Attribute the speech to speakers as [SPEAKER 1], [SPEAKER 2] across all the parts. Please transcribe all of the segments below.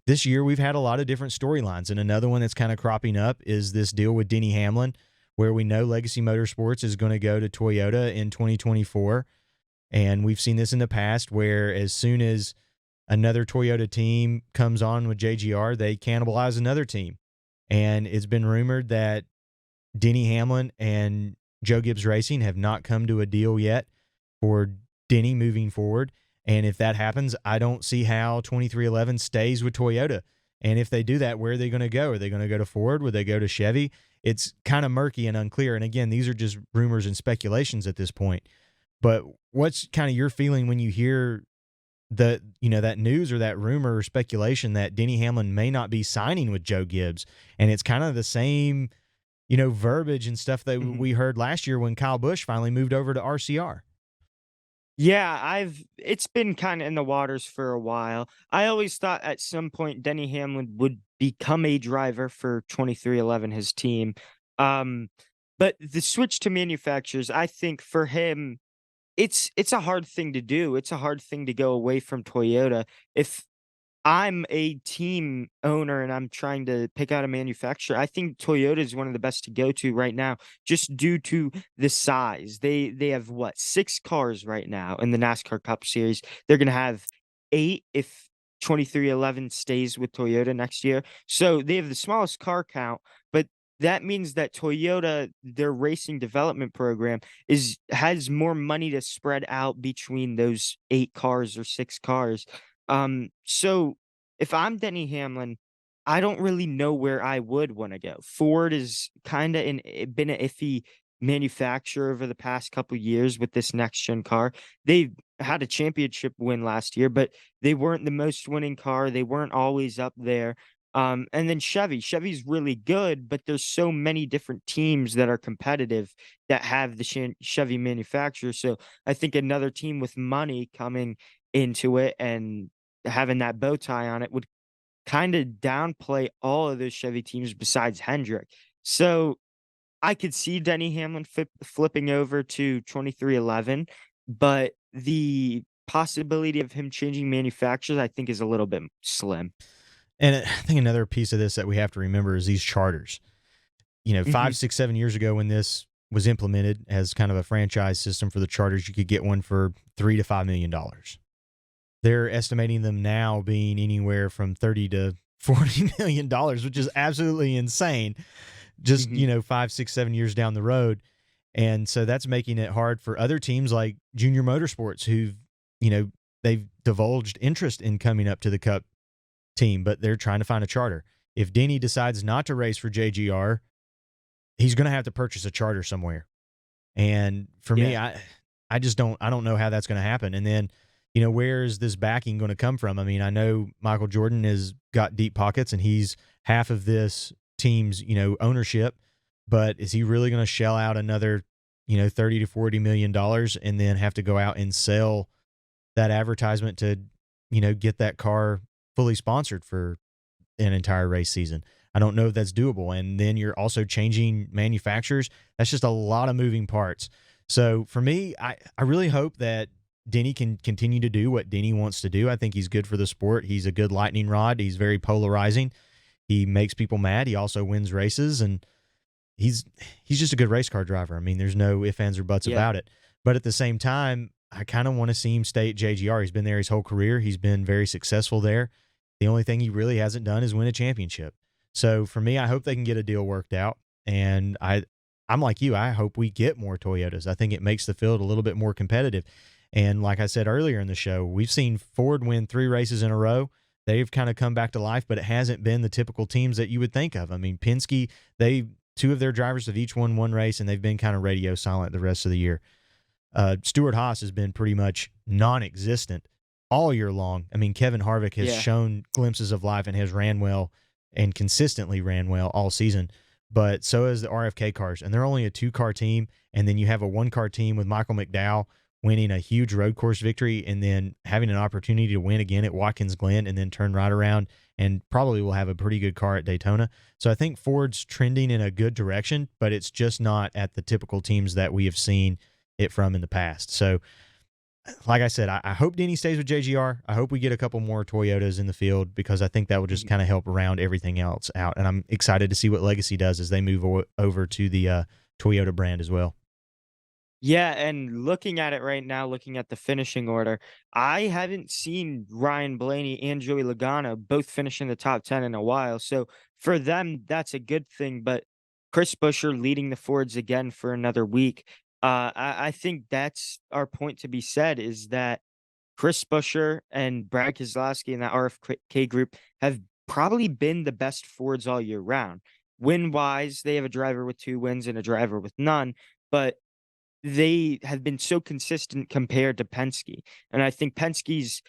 [SPEAKER 1] this year we've had a lot of different storylines, and another one that's kind of cropping up is this deal with Denny Hamlin, where we know Legacy Motorsports is going to go to Toyota in 2024, and we've seen this in the past where as soon as another Toyota team comes on with JGR, they cannibalize another team. And it's been rumored that Denny Hamlin and Joe Gibbs Racing have not come to a deal yet for Denny moving forward. And if that happens, I don't see how 2311 stays with Toyota. And if they do that, where are they going to go? Are they going to go to Ford? Would they go to Chevy? It's kind of murky and unclear. And again, these are just rumors and speculations at this point. But what's kind of your feeling when you hear that news or that rumor or speculation that Denny Hamlin may not be signing with Joe Gibbs? And it's kind of the same, verbiage and stuff that we heard last year when Kyle Busch finally moved over to RCR.
[SPEAKER 2] Yeah, it's been kind of in the waters for a while. I always thought at some point Denny Hamlin would become a driver for 2311, his team. But the switch to manufacturers, I think for him, it's a hard thing to do. It's a hard thing to go away from Toyota. If I'm a team owner and I'm trying to pick out a manufacturer, I think Toyota is one of the best to go to right now, just due to the size. They have what, 6 cars right now in the NASCAR Cup Series. They're gonna have 8 if 2311 stays with Toyota next year. So they have the smallest car count, but that means that Toyota, their racing development program, has more money to spread out between those 8 cars or 6 cars. So if I'm Denny Hamlin, I don't really know where I would want to go. Ford is kind of been an iffy manufacturer over the past couple years with this next gen car. They had a championship win last year, but they weren't the most winning car. They weren't always up there. And then Chevy's really good, but there's so many different teams that are competitive that have the Chevy manufacturer. So I think another team with money coming into it and having that bow tie on it would kind of downplay all of those Chevy teams besides Hendrick. So I could see Denny Hamlin flipping over to 2311, but the possibility of him changing manufacturers, I think, is a little bit slim.
[SPEAKER 1] And I think another piece of this that we have to remember is these charters. 5, 6, 7 years ago when this was implemented as kind of a franchise system for the charters, you could get one for $3 to $5 million. They're estimating them now being anywhere from $30 to $40 million, which is absolutely insane. Just, 5, 6, 7 years down the road. And so that's making it hard for other teams like Junior Motorsports who've, they've divulged interest in coming up to the Cup team, but they're trying to find a charter. If Denny decides not to race for JGR, he's going to have to purchase a charter somewhere. And for me, I don't know how that's going to happen. And then, where is this backing going to come from? I mean, I know Michael Jordan has got deep pockets and he's half of this team's, ownership, but is he really going to shell out another, $30 to $40 million and then have to go out and sell that advertisement to, get that car fully sponsored for an entire race season? I don't know if that's doable. And then you're also changing manufacturers. That's just a lot of moving parts. So for me, I really hope that Denny can continue to do what Denny wants to do. I think he's good for the sport. He's a good lightning rod. He's very polarizing. He makes people mad. He also wins races, and he's just a good race car driver. I mean, there's no ifs, ands, or buts about it. But at the same time, I kind of want to see him stay at JGR. He's been there his whole career. He's been very successful there. The only thing he really hasn't done is win a championship. So for me, I hope they can get a deal worked out. And I'm like you. I hope we get more Toyotas. I think it makes the field a little bit more competitive. And like I said earlier in the show, we've seen Ford win 3 races in a row. They've kind of come back to life, but it hasn't been the typical teams that you would think of. I mean, Penske, 2 of their drivers have each won 1 race, and they've been kind of radio silent the rest of the year. Stewart-Haas has been pretty much non-existent all year long. I mean, Kevin Harvick has shown glimpses of life and has ran well and consistently ran well all season. But so has the RFK cars, and they're only a 2-car team. And then you have a 1-car team with Michael McDowell winning a huge road course victory and then having an opportunity to win again at Watkins Glen and then turn right around and probably will have a pretty good car at Daytona. So I think Ford's trending in a good direction, but it's just not at the typical teams that we have seen it from in the past. So like I said, I hope Denny stays with JGR. I hope we get a couple more Toyotas in the field because I think that will just kind of help round everything else out. And I'm excited to see what Legacy does as they move over to the Toyota brand as well.
[SPEAKER 2] Yeah, and looking at it right now, looking at the finishing order, I haven't seen Ryan Blaney and Joey Logano both finish in the top 10 in a while. So for them, that's a good thing. But Chris Buescher leading the Fords again for another week. I think that's our point to be said is that Chris Buescher and Brad Keselowski in that RFK group have probably been the best Fords all year round. Win wise, they have a driver with 2 wins and a driver with none. But they have been so consistent compared to Penske, and I think Penske's,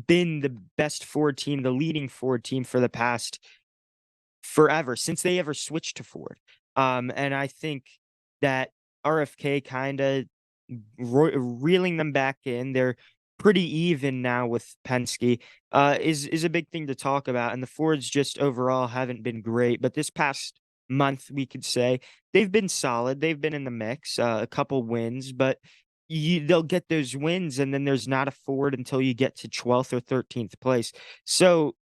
[SPEAKER 2] been the best Ford team, the leading Ford team for the past forever, since they ever switched to Ford. And I think that RFK kinda reeling them back in, they're pretty even now with Penske, is a big thing to talk about, and the Fords just overall haven't been great, but this past month, we could say, they've been solid, they've been in the mix, a couple wins, but they'll get those wins, and then there's not a Ford until you get to 12th or 13th place. So,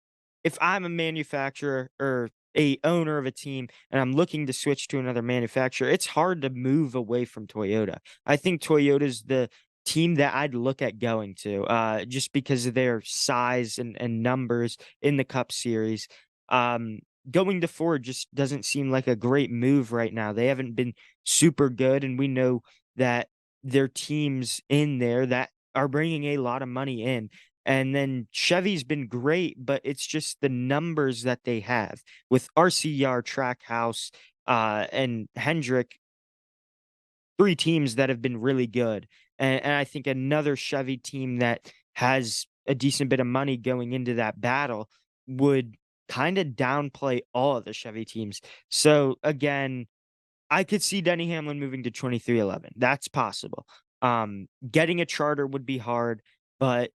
[SPEAKER 2] if I'm a manufacturer or a owner of a team and I'm looking to switch to another manufacturer, it's hard to move away from Toyota. I think Toyota's the team that I'd look at going to, just because of their size and numbers in the Cup Series. Um, Going to Ford just doesn't seem like a great move right now. They haven't been super good, and we know that there are teams in there that are bringing a lot of money in. And then Chevy's been great, but it's just the numbers that they have with RCR, Trackhouse, and Hendrick, 3 teams that have been really good. And I think another Chevy team that has a decent bit of money going into that battle would kinda downplay all of the Chevy teams. So, again, I could see Denny Hamlin moving to 2311. That's possible. Getting a charter would be hard, but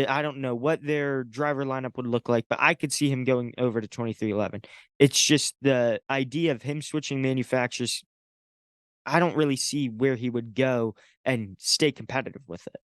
[SPEAKER 2] I don't know what their driver lineup would look like, but I could see him going over to 2311. It's just the idea of him switching manufacturers, I don't really see where he would go and stay competitive with it.